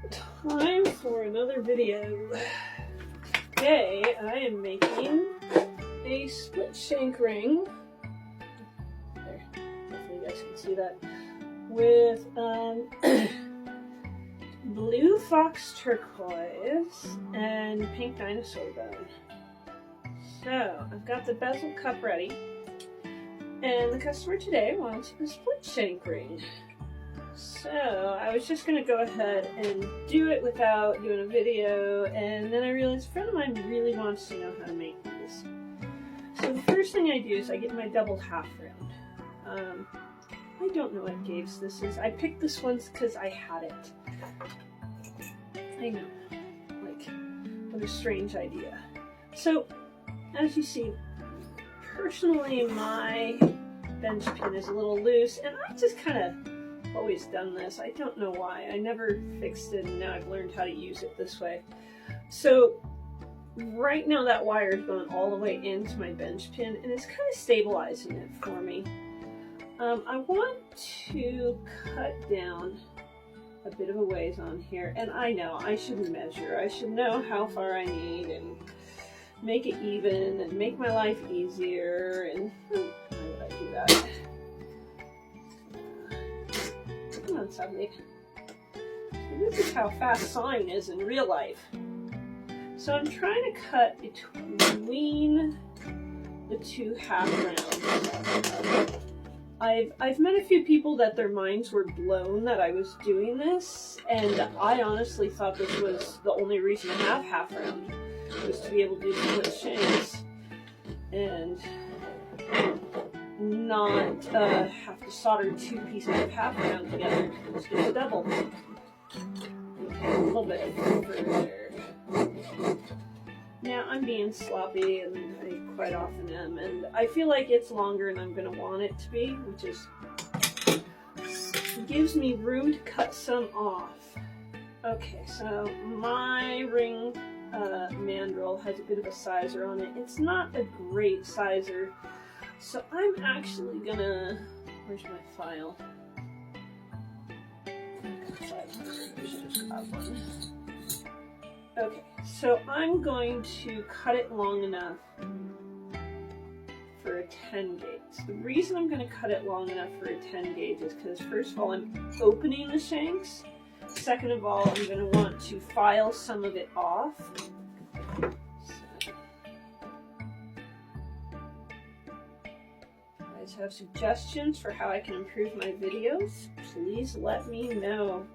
Time for another video. Today I am making a split shank ring. There, hopefully you guys can see that. With blue fox turquoise and pink dinosaur bone. So I've got the bezel cup ready, and the customer today wants a split shank ring. So I was just gonna go ahead and do it without doing a video, and then I realized a friend of mine really wants to know how to make these. So the first thing I do is I get my double half round. I don't know what gauge this is. I picked this one because I had it. I know, like, what a strange idea. So as you see, personally my bench pin is a little loose, and I just kind of always done this. I don't know why. I never fixed it, and now I've learned how to use it this way. So right now that wire is going all the way into my bench pin, and it's kind of stabilizing it for me. I want to cut down a bit of a ways on here, and I know I should measure. I should know how far I need and make it even and make my life easier, and why would I do that? Come on, Subby. This is how fast sawing is in real life. So I'm trying to cut between the two half rounds. I've met a few people that their minds were blown that I was doing this, and I honestly thought this was the only reason to have half round, was to be able to do split shanks and not have to solder two pieces of half round together. Let's do a double. Okay, a little bit further. Now I'm being sloppy, and I quite often am, and I feel like it's longer than I'm going to want it to be, which is gives me room to cut some off. Okay, so my ring mandrel has a bit of a sizer on it. It's not a great sizer, so I'm actually gonna, where's my file? Okay, so I'm going to cut it long enough for a 10 gauge. The reason I'm going to cut it long enough for a 10 gauge is because, first of all, I'm opening the shanks. Second of all, I'm going to want to file some of it off. So, if you guys have suggestions for how I can improve my videos, please let me know.